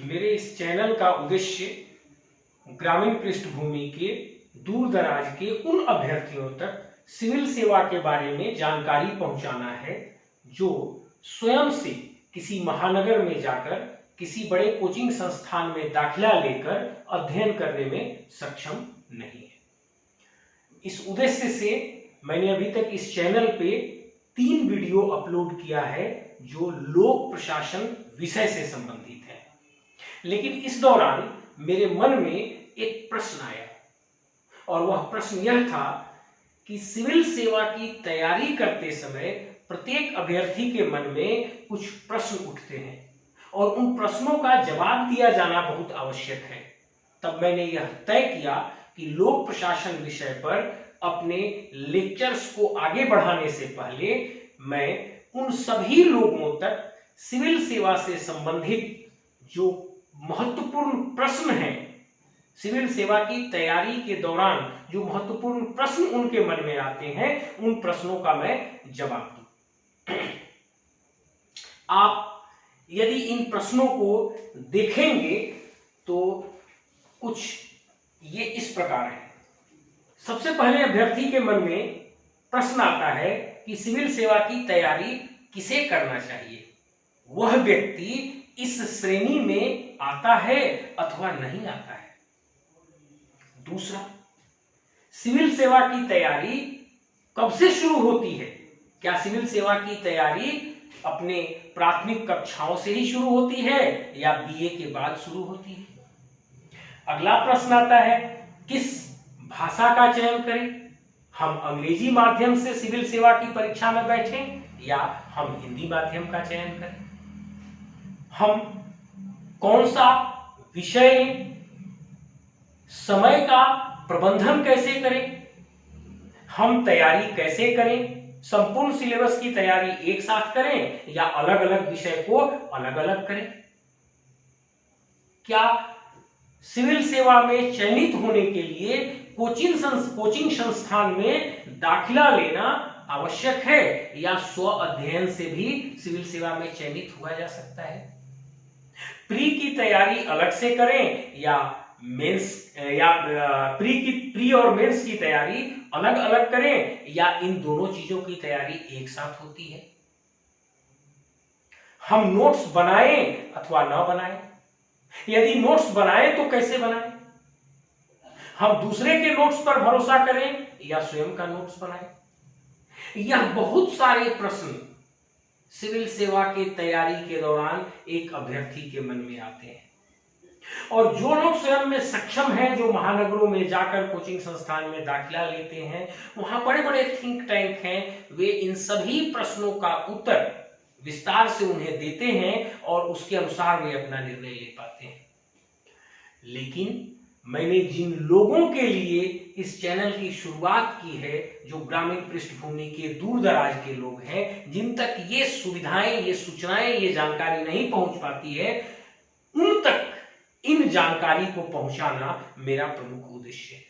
मेरे इस चैनल का उद्देश्य ग्रामीण पृष्ठभूमि के दूर दराज के उन अभ्यर्थियों तक सिविल सेवा के बारे में जानकारी पहुंचाना है जो स्वयं से किसी महानगर में जाकर किसी बड़े कोचिंग संस्थान में दाखिला लेकर अध्ययन करने में सक्षम नहीं है। इस उद्देश्य से मैंने अभी तक इस चैनल पे 3 वीडियो अपलोड किया है जो लोक प्रशासन विषय से संबंधित है। लेकिन इस दौरान मेरे मन में एक प्रश्न आया और वह प्रश्न यह था कि सिविल सेवा की तैयारी करते समय प्रत्येक अभ्यर्थी के मन में कुछ प्रश्न उठते हैं और उन प्रश्नों का जवाब दिया जाना बहुत आवश्यक है। तब मैंने यह तय किया कि लोक प्रशासन विषय पर अपने लेक्चर्स को आगे बढ़ाने से पहले मैं उन सभी लोगों तक सिविल सेवा से संबंधित जो महत्वपूर्ण प्रश्न हैं, सिविल सेवा की तैयारी के दौरान जो महत्वपूर्ण प्रश्न उनके मन में आते हैं, उन प्रश्नों का मैं जवाब दूं। आप यदि इन प्रश्नों को देखेंगे तो कुछ ये इस प्रकार है। सबसे पहले अभ्यर्थी के मन में प्रश्न आता है कि सिविल सेवा की तैयारी किसे करना चाहिए, वह व्यक्ति इस श्रेणी में आता है अथवा नहीं आता है। दूसरा, सिविल सेवा की तैयारी कब से शुरू होती है, क्या सिविल सेवा की तैयारी अपने प्राथमिक कक्षाओं से ही शुरू होती है या बीए के बाद शुरू होती है। अगला प्रश्न आता है किस भाषा का चयन करें, हम अंग्रेजी माध्यम से सिविल सेवा की परीक्षा में बैठें या हम हिंदी माध्यम का चयन करें, हम कौन सा विषय लें, समय का प्रबंधन कैसे करें, हम तैयारी कैसे करें, संपूर्ण सिलेबस की तैयारी एक साथ करें या अलग अलग विषय को अलग अलग करें, क्या सिविल सेवा में चयनित होने के लिए कोचिंग संस्थान में दाखिला लेना आवश्यक है या स्व अध्ययन से भी सिविल सेवा में चयनित हुआ जा सकता है। प्री की तैयारी अलग से करें या मेंस या प्री और मेंस की तैयारी अलग अलग करें या इन दोनों चीजों की तैयारी एक साथ होती है। हम नोट्स बनाएं अथवा ना बनाएं, यदि नोट्स बनाएं तो कैसे बनाएं, हम दूसरे के नोट्स पर भरोसा करें या स्वयं का नोट्स बनाएं। यह बहुत सारे प्रश्न सिविल सेवा की तैयारी के दौरान एक अभ्यर्थी के मन में आते हैं और जो लोग स्वयं में सक्षम हैं, जो महानगरों में जाकर कोचिंग संस्थान में दाखिला लेते हैं, वहां बड़े बड़े थिंक टैंक हैं, वे इन सभी प्रश्नों का उत्तर विस्तार से उन्हें देते हैं और उसके अनुसार वे अपना निर्णय ले पाते हैं। लेकिन मैंने जिन लोगों के लिए इस चैनल की शुरुआत की है, जो ग्रामीण पृष्ठभूमि के दूर दराज के लोग हैं, जिन तक ये सुविधाएं, ये सूचनाएं, ये जानकारी नहीं पहुंच पाती है, उन तक इन जानकारी को पहुंचाना मेरा प्रमुख उद्देश्य है।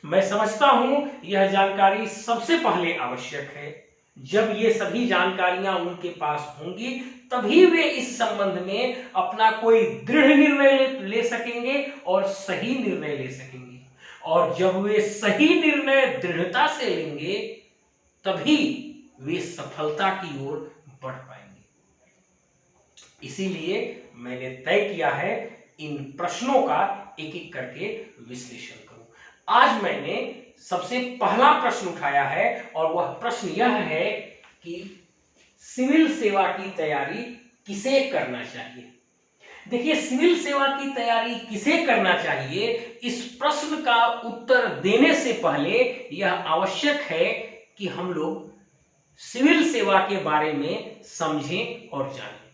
मैं समझता हूं यह जानकारी सबसे पहले आवश्यक है। जब ये सभी जानकारियां उनके पास होंगी तभी वे इस संबंध में अपना कोई दृढ़ निर्णय ले सकेंगे और सही निर्णय ले सकेंगे, और जब वे सही निर्णय दृढ़ता से लेंगे तभी वे सफलता की ओर बढ़ पाएंगे। इसीलिए मैंने तय किया है इन प्रश्नों का एक एक करके विश्लेषण करूं। आज मैंने सबसे पहला प्रश्न उठाया है और वह प्रश्न यह है कि सिविल सेवा की तैयारी किसे करना चाहिए। देखिए, सिविल सेवा की तैयारी किसे करना चाहिए, इस प्रश्न का उत्तर देने से पहले यह आवश्यक है कि हम लोग सिविल सेवा के बारे में समझें और जानें।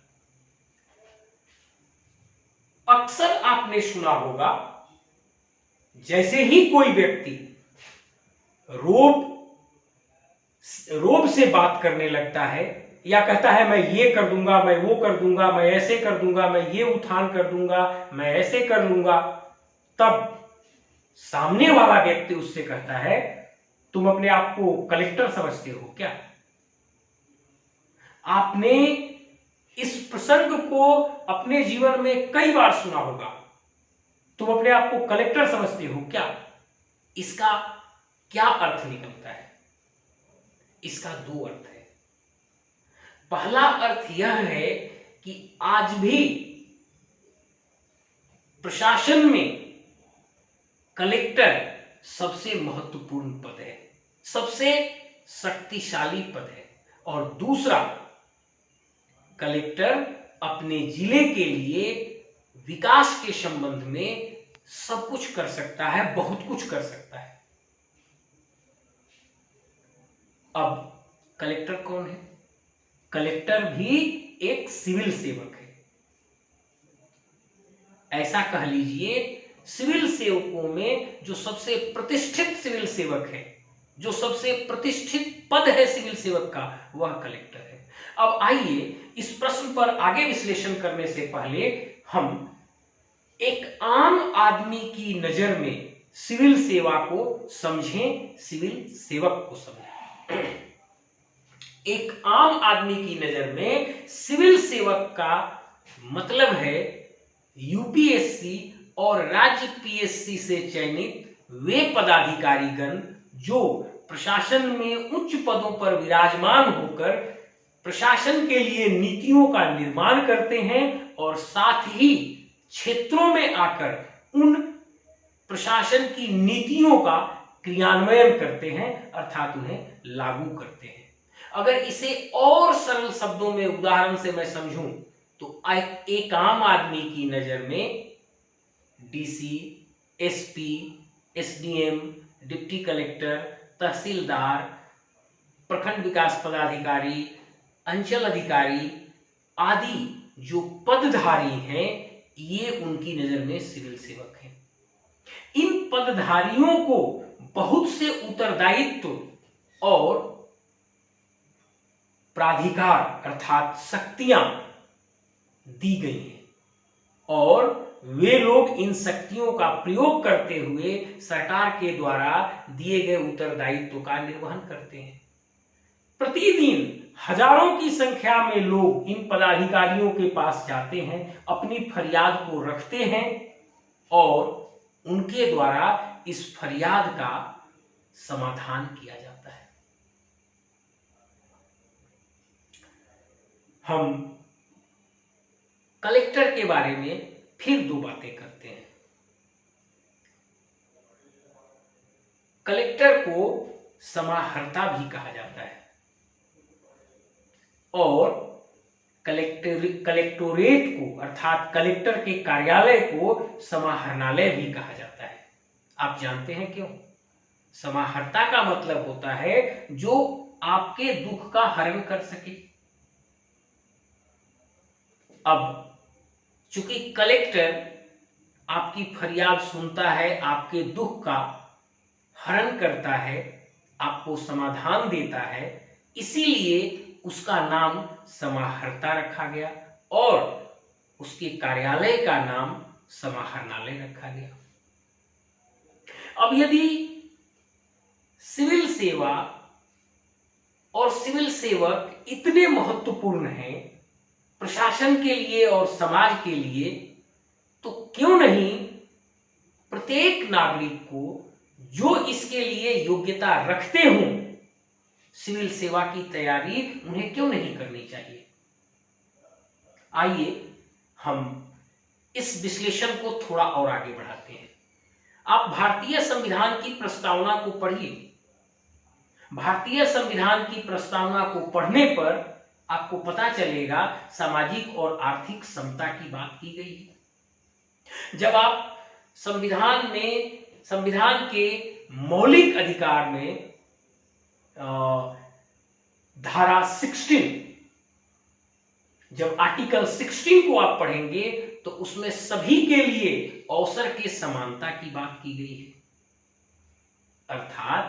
अक्सर आपने सुना होगा, जैसे ही कोई व्यक्ति रोब से बात करने लगता है या कहता है मैं ये कर दूंगा, मैं वो कर दूंगा, मैं ऐसे कर दूंगा, मैं ये उठान कर दूंगा, मैं ऐसे कर लूंगा, तब सामने वाला व्यक्ति उससे कहता है तुम अपने आप को कलेक्टर समझते हो क्या? आपने इस प्रसंग को अपने जीवन में कई बार सुना होगा। तुम अपने आप को कलेक्टर समझते हो क्या? इसका क्या अर्थ निकलता है? इसका दो अर्थ है। पहला अर्थ यह है कि आज भी प्रशासन में कलेक्टर सबसे महत्वपूर्ण पद है, सबसे शक्तिशाली पद है। और दूसरा, कलेक्टर अपने जिले के लिए विकास के संबंध में सब कुछ कर सकता है, बहुत कुछ कर सकता है। अब कलेक्टर कौन है? कलेक्टर भी एक सिविल सेवक है। ऐसा कह लीजिए, सिविल सेवकों में जो सबसे प्रतिष्ठित सिविल सेवक है, जो सबसे प्रतिष्ठित पद है सिविल सेवक का, वह कलेक्टर है। अब आइए इस प्रश्न पर आगे विश्लेषण करने से पहले हम एक आम आदमी की नजर में सिविल सेवा को समझें, सिविल सेवक को समझें। एक आम आदमी की नजर में सिविल सेवक का मतलब है यूपीएससी और राज्य पीएससी से चयनित वे पदाधिकारीगण जो प्रशासन में उच्च पदों पर विराजमान होकर प्रशासन के लिए नीतियों का निर्माण करते हैं और साथ ही क्षेत्रों में आकर उन प्रशासन की नीतियों का क्रियान्वयन करते हैं, अर्थात उन्हें लागू करते हैं। अगर इसे और सरल शब्दों में उदाहरण से मैं समझूं तो एक आम आदमी की नजर में DC, SP, SDM, deputy collector, tehsildar, प्रखंड विकास पदाधिकारी, अंचल अधिकारी आदि जो पदधारी हैं, ये उनकी नजर में सिविल सेवक हैं। इन पदधारियों को बहुत से उत्तरदायित्व और प्राधिकार अर्थात शक्तियां दी गई हैं और वे लोग इन शक्तियों का प्रयोग करते हुए सरकार के द्वारा दिए गए उत्तरदायित्व का निर्वहन करते हैं। प्रतिदिन हजारों की संख्या में लोग इन पदाधिकारियों के पास जाते हैं, अपनी फरियाद को रखते हैं और उनके द्वारा इस फरियाद का समाधान किया जाता है। हम कलेक्टर के बारे में फिर दो बातें करते हैं। कलेक्टर को समाहर्ता भी कहा जाता है और कलेक्टोरेट को अर्थात कलेक्टर के कार्यालय को समाहरणालय भी कहा जाता है। आप जानते हैं क्यों? समाहर्ता का मतलब होता है जो आपके दुख का हरण कर सके। अब चूंकि कलेक्टर आपकी फरियाद सुनता है, आपके दुख का हरण करता है, आपको समाधान देता है, इसीलिए उसका नाम समाहर्ता रखा गया और उसके कार्यालय का नाम समाहरणालय रखा गया। अब यदि सिविल सेवा और सिविल सेवक इतने महत्वपूर्ण हैं प्रशासन के लिए और समाज के लिए, तो क्यों नहीं प्रत्येक नागरिक को जो इसके लिए योग्यता रखते हों सिविल सेवा की तैयारी उन्हें क्यों नहीं करनी चाहिए? आइए हम इस विश्लेषण को थोड़ा और आगे बढ़ाते हैं। आप भारतीय संविधान की प्रस्तावना को पढ़िए। भारतीय संविधान की प्रस्तावना को पढ़ने पर आपको पता चलेगा सामाजिक और आर्थिक समता की बात की गई है। जब आप संविधान के मौलिक अधिकार में धारा 16, जब आर्टिकल 16 को आप पढ़ेंगे तो उसमें सभी के लिए अवसर के समानता की बात की गई है। अर्थात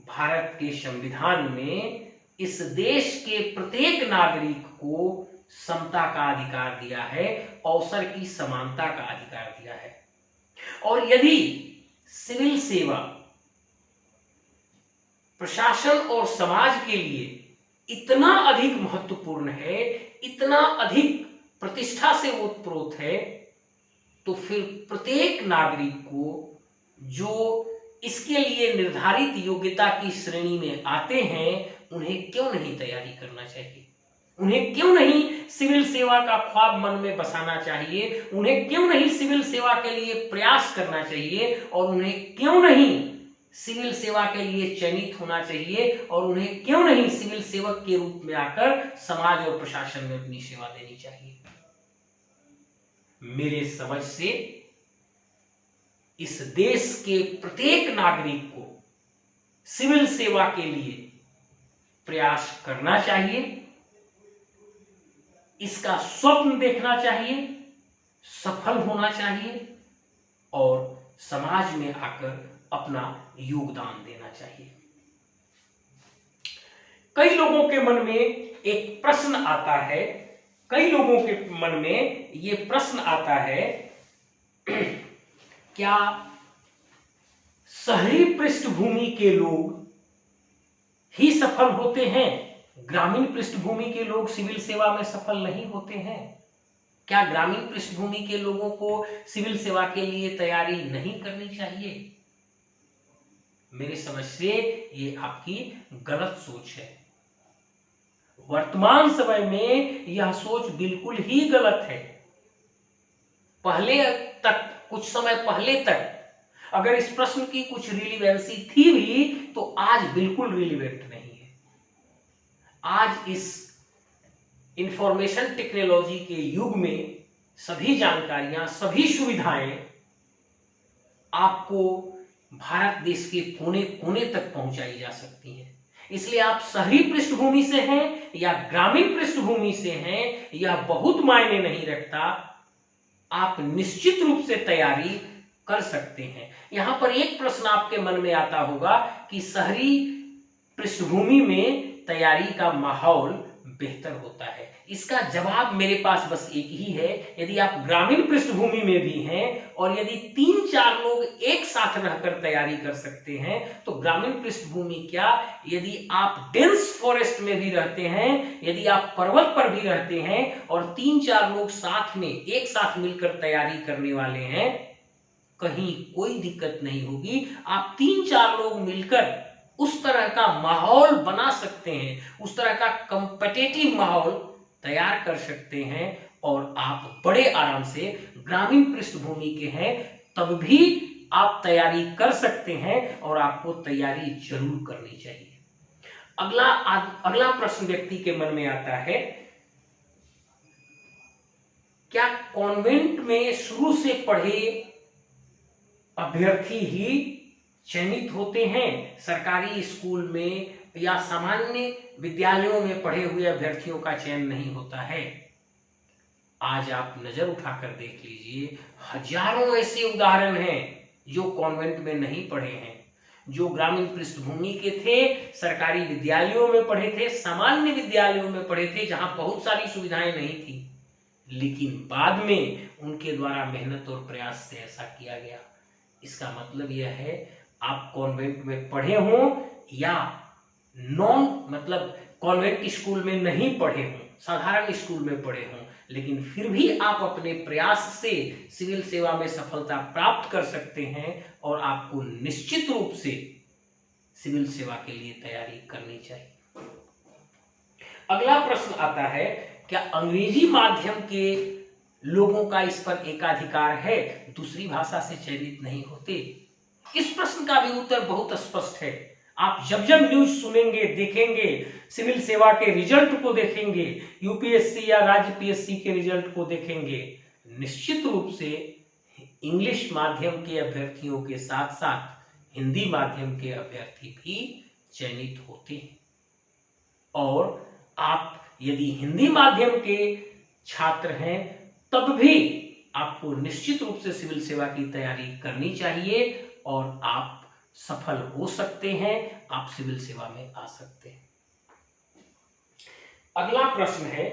भारत के संविधान में इस देश के प्रत्येक नागरिक को समता का अधिकार दिया है, अवसर की समानता का अधिकार दिया है। और यदि सिविल सेवा प्रशासन और समाज के लिए इतना अधिक महत्वपूर्ण है, इतना अधिक प्रतिष्ठा से ओतप्रोत है, तो फिर प्रत्येक नागरिक को जो इसके लिए निर्धारित योग्यता की श्रेणी में आते हैं, उन्हें क्यों नहीं तैयारी करना चाहिए? उन्हें क्यों नहीं सिविल सेवा का ख्वाब मन में बसाना चाहिए? उन्हें क्यों नहीं सिविल सेवा के लिए प्रयास करना चाहिए? और उन्हें क्यों नहीं सिविल सेवा के लिए चयनित होना चाहिए? और उन्हें क्यों नहीं सिविल सेवक के रूप में आकर समाज और प्रशासन में अपनी सेवा देनी चाहिए? मेरे समझ से इस देश के प्रत्येक नागरिक को सिविल सेवा के लिए प्रयास करना चाहिए, इसका स्वप्न देखना चाहिए, सफल होना चाहिए और समाज में आकर अपना योगदान देना चाहिए। कई लोगों के मन में एक प्रश्न आता है, कई लोगों के मन में ये प्रश्न आता है, क्या शहरी पृष्ठभूमि के लोग ही सफल होते हैं? ग्रामीण पृष्ठभूमि के लोग सिविल सेवा में सफल नहीं होते हैं? क्या ग्रामीण पृष्ठभूमि के लोगों को सिविल सेवा के लिए तैयारी नहीं करनी चाहिए? मेरी समझ से ये आपकी गलत सोच है। वर्तमान समय में यह सोच बिल्कुल ही गलत है। पहले तक, कुछ समय पहले तक अगर इस प्रश्न की कुछ रिलीवेंसी थी भी, तो आज बिल्कुल रिलीवेंट नहीं है। आज इस इंफॉर्मेशन टेक्नोलॉजी के युग में सभी जानकारियां, सभी सुविधाएं आपको भारत देश के कोने कोने तक पहुंचाई जा सकती हैं। इसलिए आप शहरी पृष्ठभूमि से हैं या ग्रामीण पृष्ठभूमि से हैं, यह बहुत मायने नहीं रखता। आप निश्चित रूप से तैयारी कर सकते हैं। यहां पर एक प्रश्न आपके मन में आता होगा कि शहरी पृष्ठभूमि में तैयारी का माहौल बेहतर होता है। इसका जवाब मेरे पास बस एक ही है। यदि आप ग्रामीण पृष्ठभूमि में भी हैं और यदि 3-4 लोग एक साथ रहकर तैयारी कर सकते हैं, तो ग्रामीण पृष्ठभूमि क्या, यदि आप डेंस फॉरेस्ट में भी रहते हैं, यदि आप पर्वत पर भी रहते हैं और 3-4 लोग साथ में एक साथ मिलकर तैयारी करने वाले हैं, कहीं कोई दिक्कत नहीं होगी। आप 3-4 लोग मिलकर उस तरह का माहौल बना सकते हैं, उस तरह का कॉम्पिटिटिव माहौल तैयार कर सकते हैं और आप बड़े आराम से ग्रामीण पृष्ठभूमि के हैं तब भी आप तैयारी कर सकते हैं और आपको तैयारी जरूर करनी चाहिए। अगला प्रश्न व्यक्ति के मन में आता है, क्या कॉन्वेंट में शुरू से पढ़े अभ्यर्थी ही चयनित होते हैं? सरकारी स्कूल में या सामान्य विद्यालयों में पढ़े हुए अभ्यर्थियों का चयन नहीं होता है? आज आप नजर उठाकर देख लीजिए, हजारों ऐसे उदाहरण हैं जो कॉन्वेंट में नहीं पढ़े हैं, जो ग्रामीण पृष्ठभूमि के थे, सरकारी विद्यालयों में पढ़े थे, सामान्य विद्यालयों में पढ़े थे, जहां बहुत सारी सुविधाएं नहीं थी, लेकिन बाद में उनके द्वारा मेहनत और प्रयास से ऐसा किया गया। इसका मतलब यह है, आप कॉन्वेंट में पढ़े हों या कॉन्वेंट स्कूल में नहीं पढ़े हों, साधारण स्कूल में पढ़े हों, लेकिन फिर भी आप अपने प्रयास से सिविल सेवा में सफलता प्राप्त कर सकते हैं और आपको निश्चित रूप से सिविल सेवा के लिए तैयारी करनी चाहिए। अगला प्रश्न आता है, क्या अंग्रेजी माध्यम के लोगों का इस पर एकाधिकार है, दूसरी भाषा से चयनित नहीं होते? इस प्रश्न का भी उत्तर बहुत स्पष्ट है। आप जब जब न्यूज सुनेंगे, देखेंगे, सिविल सेवा के रिजल्ट को देखेंगे, यूपीएससी या राज्य पीएससी के रिजल्ट को देखेंगे, निश्चित रूप से इंग्लिश माध्यम के अभ्यर्थियों के साथ साथ हिंदी माध्यम के अभ्यर्थी भी चयनित होते हैं। और आप यदि हिंदी माध्यम के छात्र हैं तब भी आपको निश्चित रूप से सिविल सेवा की तैयारी करनी चाहिए और आप सफल हो सकते हैं, आप सिविल सेवा में आ सकते हैं। अगला प्रश्न है,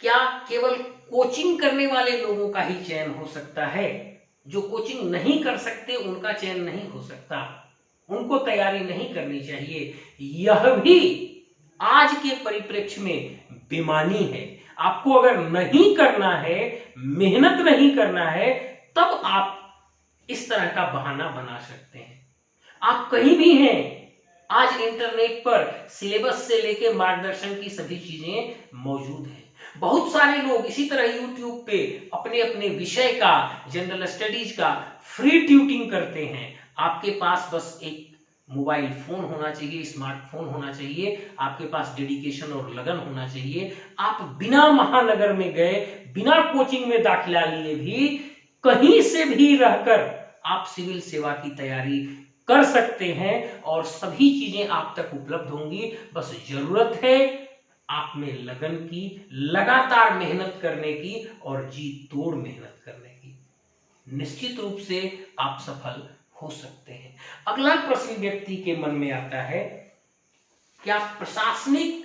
क्या केवल कोचिंग करने वाले लोगों का ही चयन हो सकता है? जो कोचिंग नहीं कर सकते उनका चयन नहीं हो सकता, उनको तैयारी नहीं करनी चाहिए। यह भी आज के परिप्रेक्ष्य में बेमानी है। आपको अगर नहीं करना है, मेहनत नहीं करना है, तब आप इस तरह का बहाना बना सकते हैं। आप कहीं भी हैं, आज इंटरनेट पर सिलेबस से लेके मार्गदर्शन की सभी चीजें मौजूद हैं। बहुत सारे लोग इसी तरह यूट्यूब पे अपने अपने विषय का, जनरल स्टडीज का फ्री ट्यूटिंग करते हैं। आपके पास बस एक मोबाइल फोन होना चाहिए, स्मार्टफोन होना चाहिए, आपके पास डेडिकेशन और लगन होना चाहिए। आप बिना महानगर में गए, बिना कोचिंग में दाखिला लिए भी, कहीं से भी रहकर आप सिविल सेवा की तैयारी कर सकते हैं और सभी चीजें आप तक उपलब्ध होंगी। बस जरूरत है आप में लगन की, लगातार मेहनत करने की और जी तोड़ मेहनत करने की। निश्चित रूप से आप सफल हो सकते हैं। अगला प्रश्न व्यक्ति के मन में आता है, क्या प्रशासनिक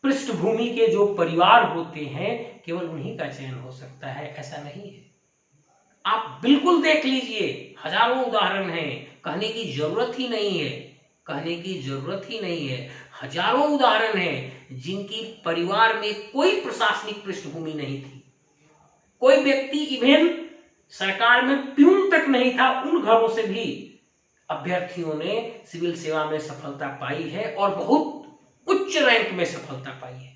पृष्ठभूमि के जो परिवार होते हैं केवल उन्हीं का चयन हो सकता है? ऐसा नहीं है। आप बिल्कुल देख लीजिए, हजारों उदाहरण हैं, कहने की जरूरत ही नहीं है, कहने की जरूरत ही नहीं है। हजारों उदाहरण हैं जिनकी परिवार में कोई प्रशासनिक पृष्ठभूमि नहीं थी, कोई व्यक्ति इवेन सरकार में प्यून तक नहीं था, उन घरों से भी अभ्यर्थियों ने सिविल सेवा में सफलता पाई है और बहुत उच्च रैंक में सफलता पाई है।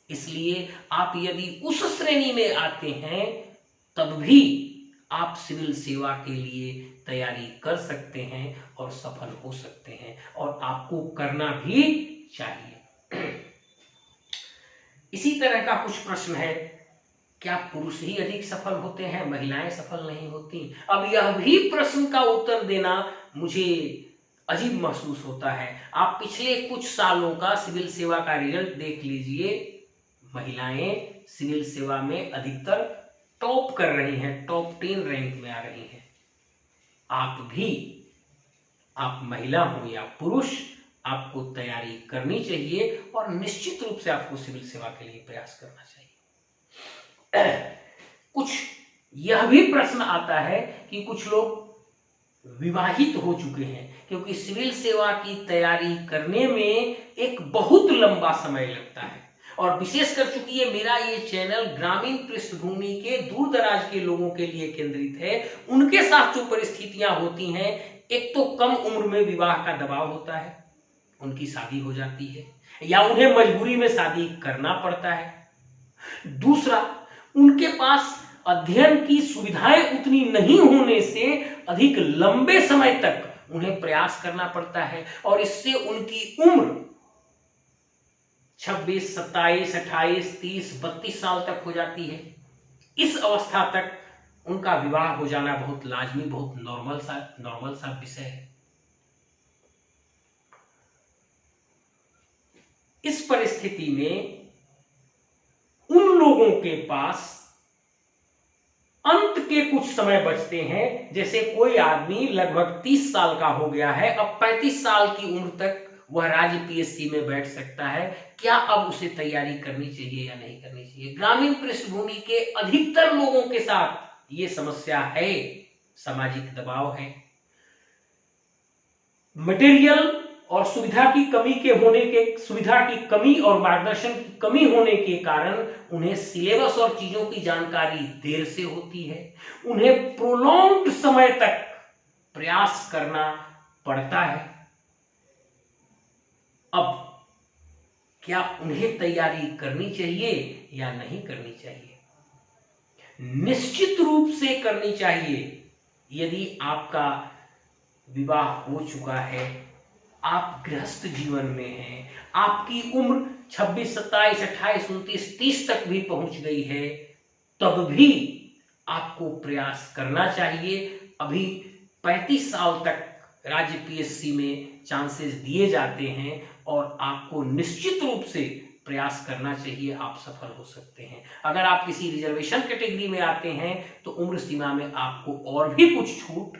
इसलिए आप यदि उस श्रेणी में आते हैं तब भी आप सिविल सेवा के लिए तैयारी कर सकते हैं और सफल हो सकते हैं, और आपको करना भी चाहिए। इसी तरह का कुछ प्रश्न है, क्या पुरुष ही अधिक सफल होते हैं, महिलाएं सफल नहीं होती? अब यह भी प्रश्न का उत्तर देना मुझे अजीब महसूस होता है। आप पिछले कुछ सालों का सिविल सेवा का रिजल्ट देख लीजिए, महिलाएं सिविल सेवा में अधिकतर टॉप कर रही हैं, टॉप 10 रैंक में आ रही हैं। आप भी, आप महिला हो या पुरुष, आपको तैयारी करनी चाहिए और निश्चित रूप से आपको सिविल सेवा के लिए प्रयास करना चाहिए। कुछ यह भी प्रश्न आता है कि कुछ लोग विवाहित हो चुके हैं, क्योंकि सिविल सेवा की तैयारी करने में एक बहुत लंबा समय लगता है, और विशेषकर चूंकि ये मेरा ये चैनल ग्रामीण पृष्ठभूमि के दूर दराज के लोगों के लिए केंद्रित है, उनके साथ जो परिस्थितियां होती हैं, एक तो कम उम्र में विवाह का दबाव होता है, उनकी शादी हो जाती है या उन्हें मजबूरी में शादी करना पड़ता है। दूसरा, उनके पास अध्ययन की सुविधाएं उतनी नहीं होने से अधिक लंबे समय तक उन्हें प्रयास करना पड़ता है, और इससे उनकी उम्र 26, 27, 28, 30, 32 साल तक हो जाती है। इस अवस्था तक उनका विवाह हो जाना बहुत लाजमी, बहुत नॉर्मल सा विषय है। इस परिस्थिति में उन लोगों के पास अंत के कुछ समय बचते हैं, जैसे कोई आदमी लगभग 30 साल का हो गया है, अब 35 साल की उम्र तक वह राज्य पीएससी में बैठ सकता है, क्या अब उसे तैयारी करनी चाहिए या नहीं करनी चाहिए? ग्रामीण पृष्ठभूमि के अधिकतर लोगों के साथ ये समस्या है, सामाजिक दबाव है, मटेरियल और सुविधा की कमी और मार्गदर्शन की कमी होने के कारण उन्हें सिलेबस और चीजों की जानकारी देर से होती है, उन्हें प्रोलॉन्ग्ड समय तक प्रयास करना पड़ता है। अब क्या उन्हें तैयारी करनी चाहिए या नहीं करनी चाहिए? निश्चित रूप से करनी चाहिए। यदि आपका विवाह हो चुका है, आप गृहस्थ जीवन में हैं, आपकी उम्र 26, 27, 28, 29, 30 तक भी पहुंच गई है, तब भी आपको प्रयास करना चाहिए। अभी 35 साल तक राज्य पीएससी में चांसेस दिए जाते हैं और आपको निश्चित रूप से प्रयास करना चाहिए, आप सफल हो सकते हैं। अगर आप किसी रिजर्वेशन कैटेगरी में आते हैं तो उम्र सीमा में आपको और भी कुछ छूट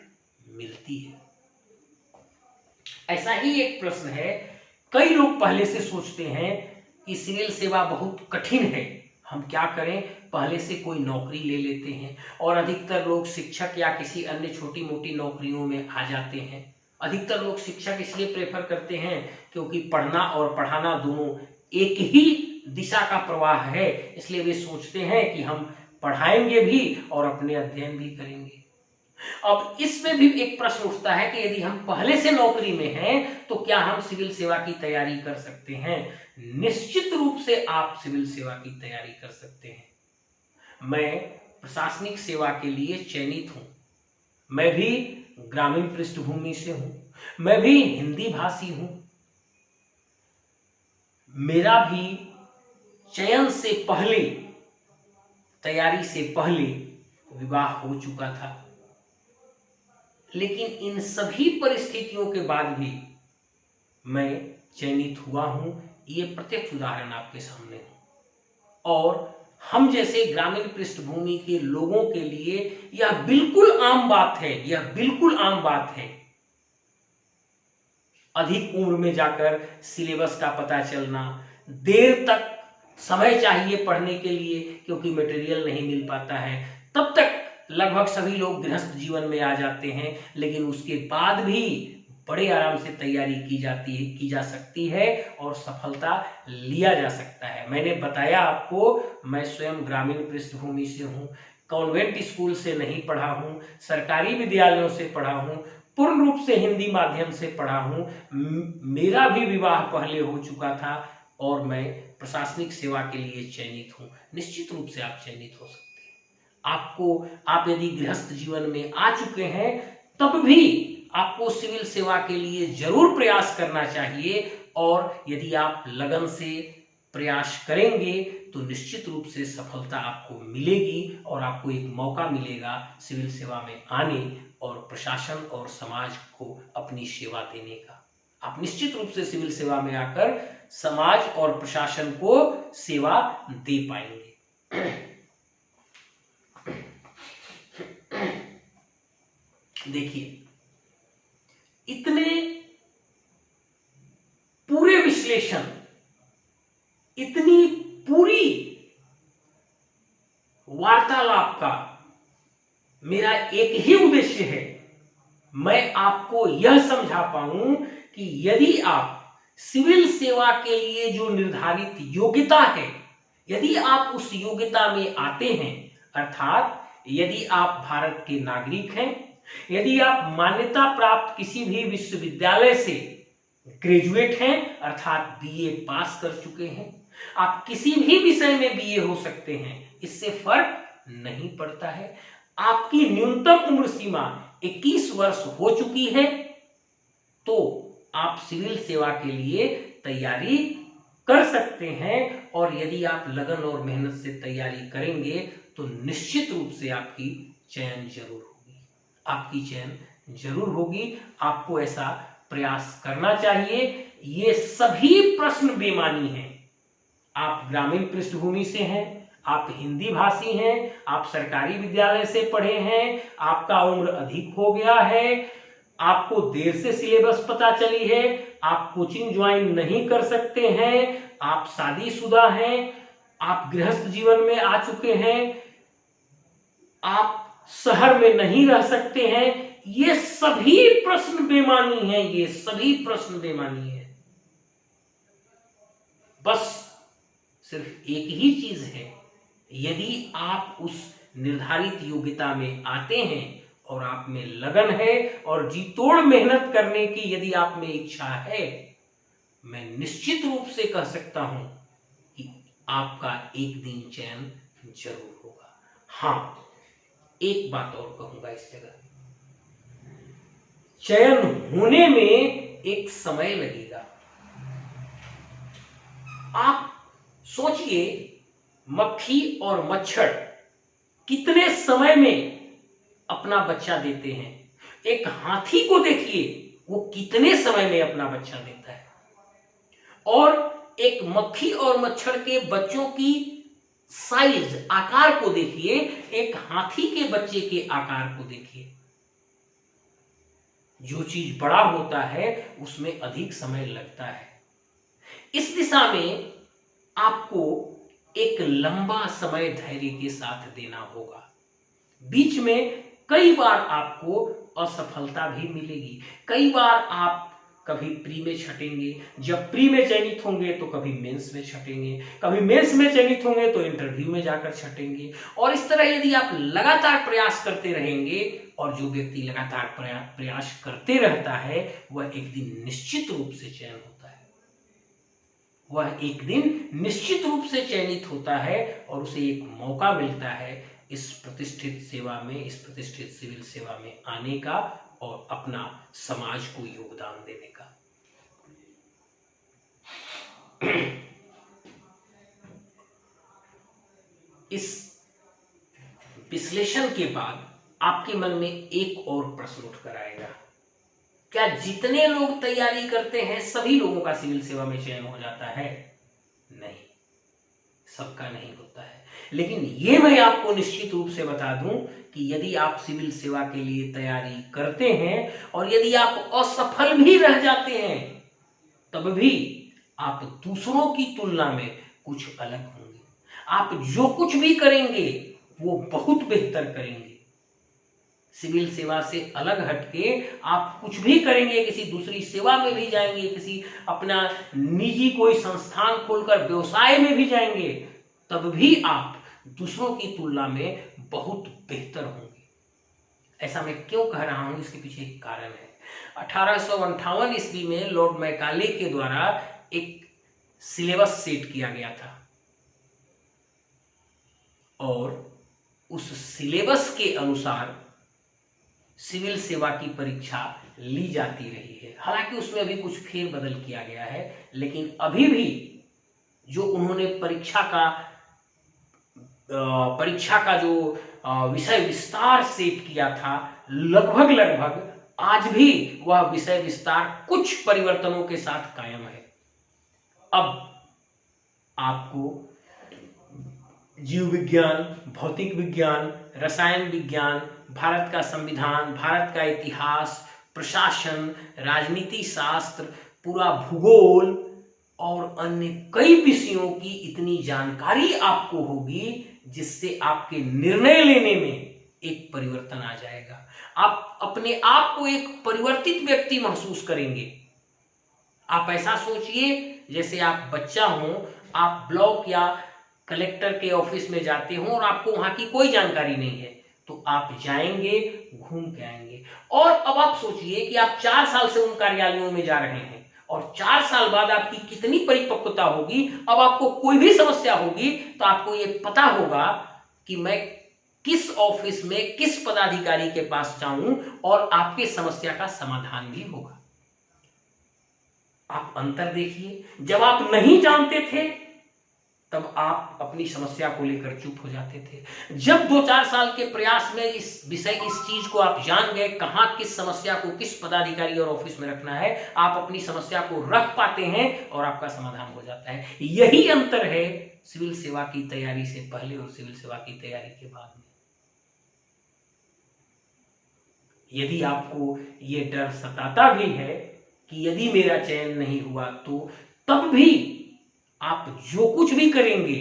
मिलती है। ऐसा ही एक प्रश्न है, कई लोग पहले से सोचते हैं कि सिविल सेवा बहुत कठिन है, हम क्या करें, पहले से कोई नौकरी ले लेते हैं, और अधिकतर लोग शिक्षक या किसी अन्य छोटी मोटी नौकरियों में आ जाते हैं अधिकतर लोग शिक्षक इसलिए प्रेफर करते हैं क्योंकि पढ़ना और पढ़ाना दोनों एक ही दिशा का प्रवाह है, इसलिए वे सोचते हैं कि हम पढ़ाएंगे भी और अपने अध्ययन भी करेंगे। अब इसमें भी एक प्रश्न उठता है कि यदि हम पहले से नौकरी में हैं तो क्या हम सिविल सेवा की तैयारी कर सकते हैं? निश्चित रूप से आप सिविल सेवा की तैयारी कर सकते हैं। मैं प्रशासनिक सेवा के लिए चयनित हूं। मैं भी ग्रामीण पृष्ठभूमि से हूं, मैं भी हिंदी भाषी हूं। मेरा भी चयन से पहले, तैयारी से पहले विवाह हो चुका था, लेकिन इन सभी परिस्थितियों के बाद भी मैं चयनित हुआ हूं। ये प्रत्यक्ष उदाहरण आपके सामने है और हम जैसे ग्रामीण पृष्ठभूमि के लोगों के लिए यह बिल्कुल आम बात है, यह बिल्कुल आम बात है। अधिक उम्र में जाकर सिलेबस का पता चलना, देर तक समय चाहिए पढ़ने के लिए क्योंकि मटेरियल नहीं मिल पाता है, तब तक लगभग सभी लोग गृहस्थ जीवन में आ जाते हैं, लेकिन उसके बाद भी बड़े आराम से तैयारी की जा सकती है और सफलता लिया जा सकता है। मैंने बताया आपको, मैं स्वयं ग्रामीण पृष्ठभूमि से हूँ, कॉन्वेंट स्कूल से नहीं पढ़ा हूँ, सरकारी विद्यालयों से पढ़ा हूँ, पूर्ण रूप से हिंदी माध्यम से पढ़ा हूँ। मेरा भी विवाह पहले हो चुका था और मैं प्रशासनिक सेवा के लिए चयनित हूँ। निश्चित रूप से आप चयनित हो सकते हैं। आप यदि गृहस्थ जीवन में आ चुके हैं तब भी आपको सिविल सेवा के लिए जरूर प्रयास करना चाहिए और यदि आप लगन से प्रयास करेंगे तो निश्चित रूप से सफलता आपको मिलेगी और आपको एक मौका मिलेगा सिविल सेवा में आने और प्रशासन और समाज को अपनी सेवा देने का। आप निश्चित रूप से सिविल सेवा में आकर समाज और प्रशासन को सेवा दे पाएंगे। देखिए, इतने पूरे विश्लेषण, इतनी पूरी वार्तालाप का मेरा एक ही उद्देश्य है, मैं आपको यह समझा पाऊं कि यदि आप सिविल सेवा के लिए जो निर्धारित योग्यता है, यदि आप उस योग्यता में आते हैं, अर्थात यदि आप भारत के नागरिक हैं, यदि आप मान्यता प्राप्त किसी भी विश्वविद्यालय से ग्रेजुएट हैं, अर्थात बीए पास कर चुके हैं, आप किसी भी विषय में बीए हो सकते हैं, इससे फर्क नहीं पड़ता है। आपकी न्यूनतम उम्र सीमा 21 वर्ष हो चुकी है तो आप सिविल सेवा के लिए तैयारी कर सकते हैं और यदि आप लगन और मेहनत से तैयारी करेंगे तो निश्चित रूप से आपकी चयन जरूर होगी, आपकी चयन जरूर होगी। आपको ऐसा प्रयास करना चाहिए। ये सभी प्रश्न बेमानी हैं। आप ग्रामीण पृष्ठभूमि से हैं, आप हिंदी भाषी हैं, आप सरकारी विद्यालय से पढ़े हैं, आपका उम्र अधिक हो गया है, आपको देर से सिलेबस पता चली है, आप कोचिंग ज्वाइन नहीं कर सकते हैं, आप शादीशुदा हैं, आप गृहस्थ जीवन में आ चुके हैं, आप शहर में नहीं रह सकते हैं, ये सभी प्रश्न बेमानी हैं, ये सभी प्रश्न बेमानी है। बस सिर्फ एक ही चीज है, यदि आप उस निर्धारित योग्यता में आते हैं और आप में लगन है और जी तोड़ मेहनत करने की यदि आप में इच्छा है, मैं निश्चित रूप से कह सकता हूं कि आपका एक दिन चयन जरूर होगा। हाँ, एक बात और कहूंगा इस जगह, चयन होने में एक समय लगेगा। आप सोचिए, मक्खी और मच्छर कितने समय में अपना बच्चा देते हैं। एक हाथी को देखिए, वो कितने समय में अपना बच्चा देता है। और एक मक्खी और मच्छर के बच्चों की साइज, आकार को देखिए, एक हाथी के बच्चे के आकार को देखिए। जो चीज बड़ा होता है उसमें अधिक समय लगता है। इस दिशा में आपको एक लंबा समय धैर्य के साथ देना होगा। बीच में कई बार आपको असफलता भी मिलेगी, कई बार आप कभी प्री में छटेंगे, जब प्री में चयनित होंगे तो कभी मेंस में छटेंगे, कभी मेंस में चयनित होंगे तो इंटरव्यू में जाकर छटेंगे। और इस तरह यदि आप लगातार प्रयास करते रहेंगे, और जो व्यक्ति लगातार प्रयास करते रहता है वह एक दिन निश्चित रूप से चयन होता है, वह एक दिन निश्चित रूप से चयनित होता है और उसे एक मौका मिलता है इस प्रतिष्ठित सेवा में, इस प्रतिष्ठित सिविल सेवा में आने का और अपना समाज को योगदान देने का। इस विश्लेषण के बाद आपके मन में एक और प्रश्न उठ कर आएगा, क्या जितने लोग तैयारी करते हैं सभी लोगों का सिविल सेवा में चयन हो जाता है? नहीं, सबका नहीं होता है। लेकिन ये मैं आपको निश्चित रूप से बता दूं कि यदि आप सिविल सेवा के लिए तैयारी करते हैं और यदि आप असफल भी रह जाते हैं, तब भी आप दूसरों की तुलना में कुछ अलग होंगे। आप जो कुछ भी करेंगे वो बहुत बेहतर करेंगे। सिविल सेवा से अलग हटके आप कुछ भी करेंगे, किसी दूसरी सेवा में भी जाएंगे, किसी अपना निजी कोई संस्थान खोलकर व्यवसाय में भी जाएंगे, तब भी आप दूसरों की तुलना में बहुत बेहतर होंगे। ऐसा मैं क्यों कह रहा हूं, इसके पीछे एक कारण है। 1858 ईस्वी में लॉर्ड मैकाले के द्वारा एक सिलेबस सेट किया गया था और उस सिलेबस के अनुसार सिविल सेवा की परीक्षा ली जाती रही है। हालांकि उसमें अभी कुछ फेरबदल किया गया है, लेकिन अभी भी जो उन्होंने परीक्षा का जो विषय विस्तार सेट किया था, लगभग आज भी वह विषय विस्तार कुछ परिवर्तनों के साथ कायम है। अब आपको जीव विज्ञान, भौतिक विज्ञान, रसायन विज्ञान, भारत का संविधान, भारत का इतिहास, प्रशासन, राजनीति शास्त्र, पूरा भूगोल और अन्य कई विषयों की इतनी जानकारी आपको होगी जिससे आपके निर्णय लेने में एक परिवर्तन आ जाएगा। आप अपने आप को एक परिवर्तित व्यक्ति महसूस करेंगे। आप ऐसा सोचिए जैसे आप बच्चा हो, आप ब्लॉक या कलेक्टर के ऑफिस में जाते हो और आपको वहां की कोई जानकारी नहीं है, तो आप जाएंगे, घूम के आएंगे। और अब आप सोचिए कि आप 4 साल से उन कार्यालयों में जा रहे हैं और 4 साल बाद आपकी कितनी परिपक्वता होगी। अब आपको कोई भी समस्या होगी तो आपको ये पता होगा कि मैं किस ऑफिस में किस पदाधिकारी के पास जाऊं और आपके समस्या का समाधान भी होगा। आप अंतर देखिए, जब आप नहीं जानते थे तब आप अपनी समस्या को लेकर चुप हो जाते थे। जब 2-4 साल के प्रयास में इस चीज को आप जान गए, कहां किस समस्या को किस पदाधिकारी और ऑफिस में रखना है, आप अपनी समस्या को रख पाते हैं और आपका समाधान हो जाता है। यही अंतर है सिविल सेवा की तैयारी से पहले और सिविल सेवा की तैयारी के बाद में। यदि आपको ये डर सताता भी है कि यदि मेरा चयन नहीं हुआ तो, तब भी आप जो कुछ भी करेंगे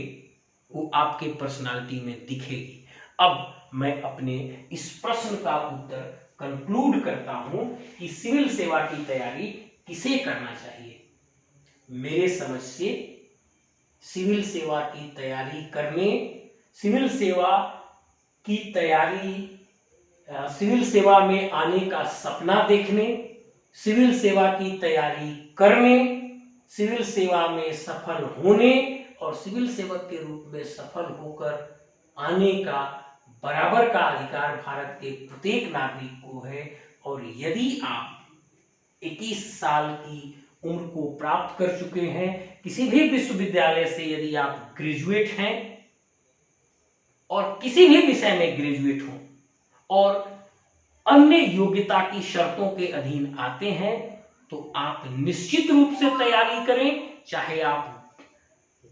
वो आपके पर्सनालिटी में दिखेगी। अब मैं अपने इस प्रश्न का उत्तर कंक्लूड करता हूं कि सिविल सेवा की तैयारी किसे करना चाहिए। मेरे समझ से सिविल सेवा की तैयारी करने, सिविल सेवा में आने का सपना देखने, सिविल सेवा की तैयारी करने, सिविल सेवा में सफल होने और सिविल सेवक के रूप में सफल होकर आने का बराबर का अधिकार भारत के प्रत्येक नागरिक को है। और यदि आप 21 साल की उम्र को प्राप्त कर चुके हैं, किसी भी विश्वविद्यालय से यदि आप ग्रेजुएट हैं और किसी भी विषय में ग्रेजुएट हो और अन्य योग्यता की शर्तों के अधीन आते हैं, तो आप निश्चित रूप से तैयारी करें। चाहे आप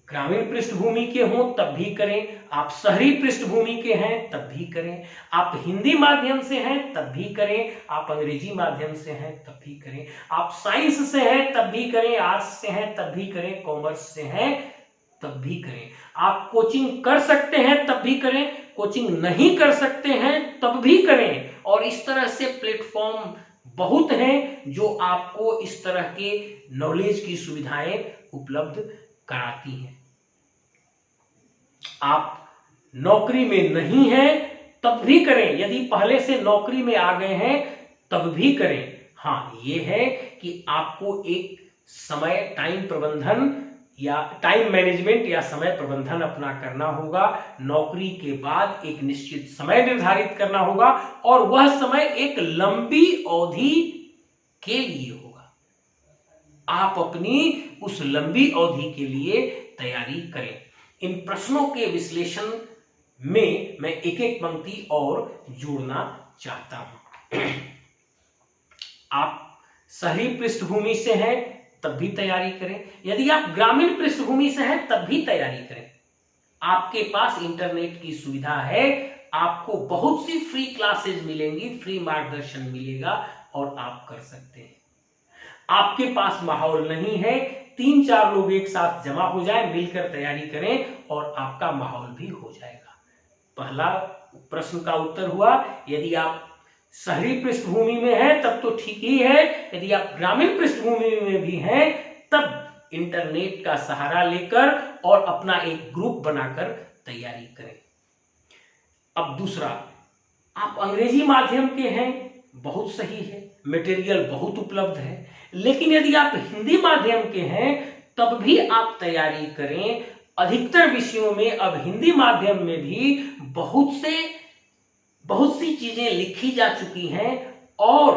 ग्रामीण पृष्ठभूमि के हों तब भी करें, आप शहरी पृष्ठभूमि के हैं तब भी करें, आप हिंदी माध्यम से हैं तब भी करें, आप अंग्रेजी माध्यम से हैं तब भी करें, आप साइंस से हैं तब भी करें, आर्ट्स से हैं तब भी करें, कॉमर्स से हैं तब भी करें, आप कोचिंग कर सकते हैं तब भी करें, कोचिंग नहीं कर सकते हैं तब भी करें। और इस तरह से प्लेटफॉर्म बहुत हैं जो आपको इस तरह के नॉलेज की सुविधाएं उपलब्ध कराती हैं। आप नौकरी में नहीं हैं तब भी करें, यदि पहले से नौकरी में आ गए हैं तब भी करें। हाँ, ये है कि आपको एक समय टाइम प्रबंधन या टाइम मैनेजमेंट या समय प्रबंधन अपना करना होगा। नौकरी के बाद एक निश्चित समय निर्धारित करना होगा और वह समय एक लंबी अवधि के लिए होगा। आप अपनी उस लंबी अवधि के लिए तैयारी करें। इन प्रश्नों के विश्लेषण में मैं एक एक पंक्ति और जोड़ना चाहता हूं। आप शहरी पृष्ठभूमि से हैं तब भी तैयारी करें, यदि आप ग्रामीण पृष्ठभूमि से हैं तब भी तैयारी करें। आपके पास इंटरनेट की सुविधा है, आपको बहुत सी फ्री क्लासेज मिलेंगी, फ्री मार्गदर्शन मिलेगा और आप कर सकते हैं। आपके पास माहौल नहीं है, 3-4 लोग एक साथ जमा हो जाए, मिलकर तैयारी करें और आपका माहौल भी हो जाएगा। पहला प्रश्न का उत्तर हुआ, यदि आप शहरी पृष्ठभूमि में हैं तब तो ठीक ही है, यदि आप ग्रामीण पृष्ठभूमि में भी हैं तब इंटरनेट का सहारा लेकर और अपना एक ग्रुप बनाकर तैयारी करें। अब दूसरा, आप अंग्रेजी माध्यम के हैं, बहुत सही है, मटेरियल बहुत उपलब्ध है। लेकिन यदि आप हिंदी माध्यम के हैं तब भी आप तैयारी करें। अधिकतर विषयों में अब हिंदी माध्यम में भी बहुत सी चीजें लिखी जा चुकी हैं और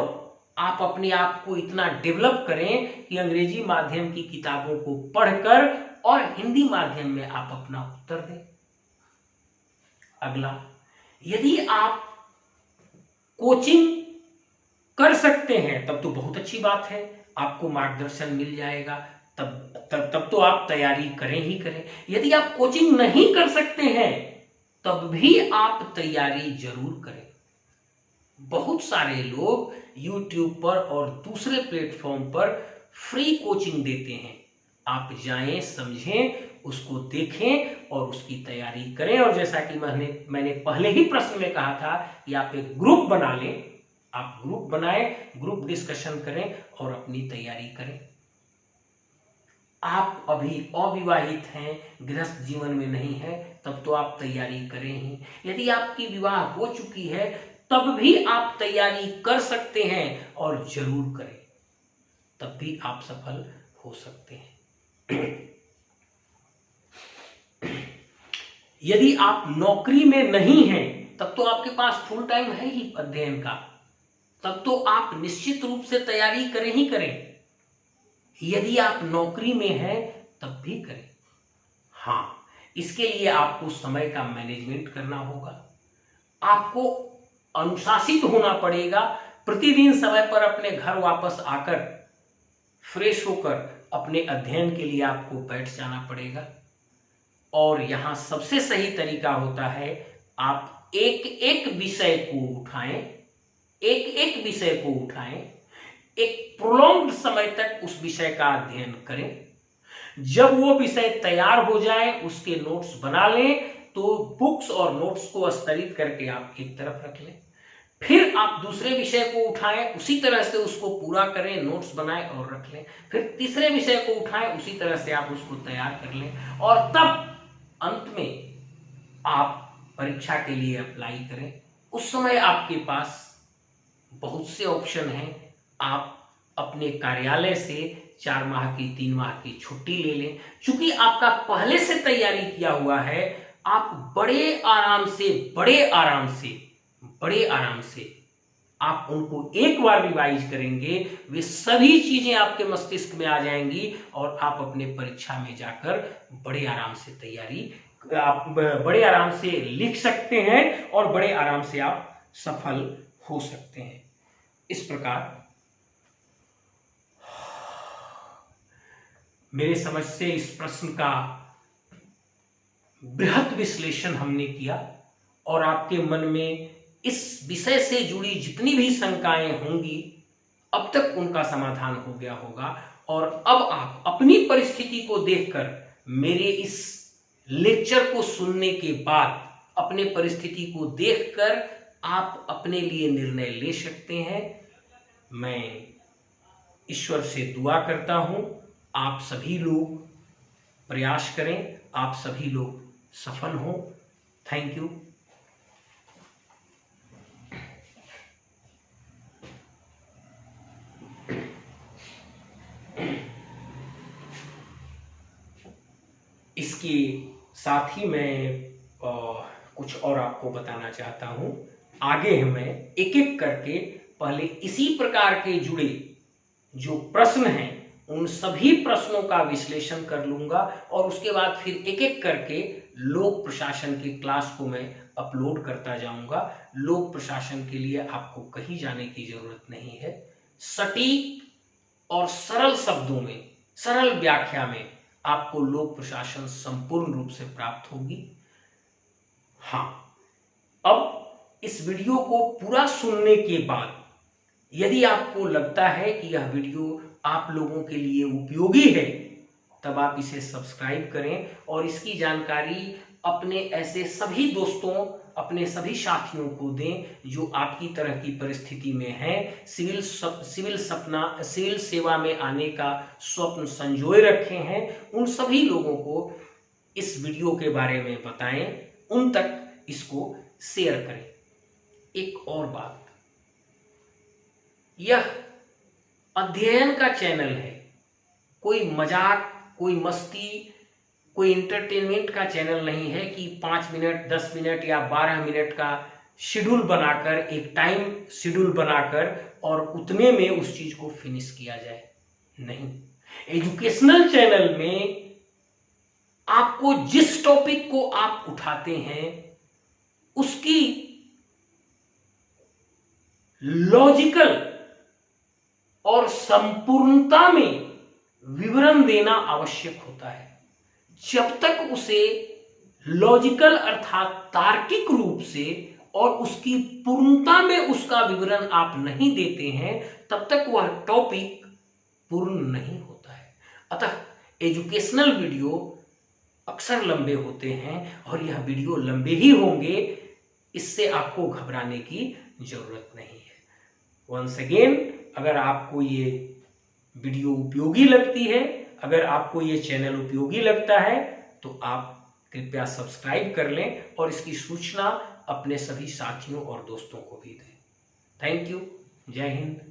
आप अपने आप को इतना डेवलप करें कि अंग्रेजी माध्यम की किताबों को पढ़कर और हिंदी माध्यम में आप अपना उत्तर दें। अगला, यदि आप कोचिंग कर सकते हैं तब तो बहुत अच्छी बात है, आपको मार्गदर्शन मिल जाएगा, तब तो आप तैयारी करें ही करें। यदि आप कोचिंग नहीं कर सकते हैं तब भी आप तैयारी जरूर करें। बहुत सारे लोग YouTube पर और दूसरे प्लेटफॉर्म पर फ्री कोचिंग देते हैं। आप जाएं, समझें, उसको देखें और उसकी तैयारी करें। और जैसा कि मैंने पहले ही प्रश्न में कहा था कि आप एक ग्रुप बना लें, आप ग्रुप बनाएं, ग्रुप डिस्कशन करें और अपनी तैयारी करें। आप अभी अविवाहित हैं, गृहस्थ जीवन में नहीं है, तब तो आप तैयारी करें ही। यदि आपकी विवाह हो चुकी है तब भी आप तैयारी कर सकते हैं और जरूर करें, तब भी आप सफल हो सकते हैं। यदि आप नौकरी में नहीं हैं तब तो आपके पास फुल टाइम है ही अध्ययन का, तब तो आप निश्चित रूप से तैयारी करें ही करें। यदि आप नौकरी में हैं तब भी करें। हाँ, इसके लिए आपको समय का मैनेजमेंट करना होगा, आपको अनुशासित होना पड़ेगा। प्रतिदिन समय पर अपने घर वापस आकर फ्रेश होकर अपने अध्ययन के लिए आपको बैठ जाना पड़ेगा। और यहां सबसे सही तरीका होता है, आप एक एक विषय को उठाएं, एक प्रोलॉन्ग्ड समय तक उस विषय का अध्ययन करें। जब वो विषय तैयार हो जाए, उसके नोट्स बना लें, तो बुक्स और नोट्स को स्तरित करके आप एक तरफ रख लें। फिर आप दूसरे विषय को उठाएं, उसी तरह से उसको पूरा करें, नोट्स बनाएं और रख लें। फिर तीसरे विषय को उठाएं, उसी तरह से आप उसको तैयार कर लें और तब अंत में आप परीक्षा के लिए अप्लाई करें। उस समय आपके पास बहुत से ऑप्शन हैं। आप अपने कार्यालय से 4 माह की, 3 माह की छुट्टी ले लें। चूंकि आपका पहले से तैयारी किया हुआ है, आप बड़े आराम से आप उनको एक बार रिवाइज करेंगे, वे सभी चीजें आपके मस्तिष्क में आ जाएंगी और आप अपने परीक्षा में जाकर बड़े आराम से लिख सकते हैं और बड़े आराम से आप सफल हो सकते हैं। इस प्रकार मेरे समझ से इस प्रश्न का बृहद विश्लेषण हमने किया और आपके मन में इस विषय से जुड़ी जितनी भी शंकाएं होंगी, अब तक उनका समाधान हो गया होगा। और अब आप अपनी परिस्थिति को देखकर, मेरे इस लेक्चर को सुनने के बाद अपने परिस्थिति को देखकर आप अपने लिए निर्णय ले सकते हैं। मैं ईश्वर से दुआ करता हूं आप सभी लोग प्रयास करें, आप सभी लोग सफल हों। Thank you. इसके साथ ही मैं कुछ और आपको बताना चाहता हूं। आगे मैं एक एक करके पहले इसी प्रकार के जुड़े जो प्रश्न हैं उन सभी प्रश्नों का विश्लेषण कर लूंगा और उसके बाद फिर एक एक करके लोक प्रशासन की क्लास को मैं अपलोड करता जाऊंगा। लोक प्रशासन के लिए आपको कहीं जाने की जरूरत नहीं है। सटीक और सरल शब्दों में, सरल व्याख्या में आपको लोक प्रशासन संपूर्ण रूप से प्राप्त होगी। हाँ, अब इस वीडियो को पूरा सुनने के बाद यदि आपको लगता है कि यह वीडियो आप लोगों के लिए उपयोगी है, तब आप इसे सब्सक्राइब करें और इसकी जानकारी अपने ऐसे सभी दोस्तों, अपने सभी साथियों को दें जो आपकी तरह की परिस्थिति में हैं, सिविल सेवा में आने का स्वप्न संजोए रखे हैं। उन सभी लोगों को इस वीडियो के बारे में बताएं, उन तक इसको शेयर करें। एक और बात, यह अध्ययन का चैनल है, कोई मजाक, कोई मस्ती, कोई इंटरटेनमेंट का चैनल नहीं है कि 5 मिनट, 10 मिनट या 12 मिनट का शेड्यूल बनाकर, एक टाइम शेड्यूल बनाकर और उतने में उस चीज को फिनिश किया जाए। नहीं, एजुकेशनल चैनल में आपको जिस टॉपिक को आप उठाते हैं उसकी लॉजिकल और संपूर्णता में विवरण देना आवश्यक होता है। जब तक उसे लॉजिकल अर्थात तार्किक रूप से और उसकी पूर्णता में उसका विवरण आप नहीं देते हैं, तब तक वह टॉपिक पूर्ण नहीं होता है। अतः एजुकेशनल वीडियो अक्सर लंबे होते हैं और यह वीडियो लंबे ही होंगे, इससे आपको घबराने की जरूरत नहीं है। वंस अगेन, अगर आपको ये वीडियो उपयोगी लगती है, अगर आपको ये चैनल उपयोगी लगता है, तो आप कृपया सब्सक्राइब कर लें और इसकी सूचना अपने सभी साथियों और दोस्तों को भी दें। Thank you. जय हिंद।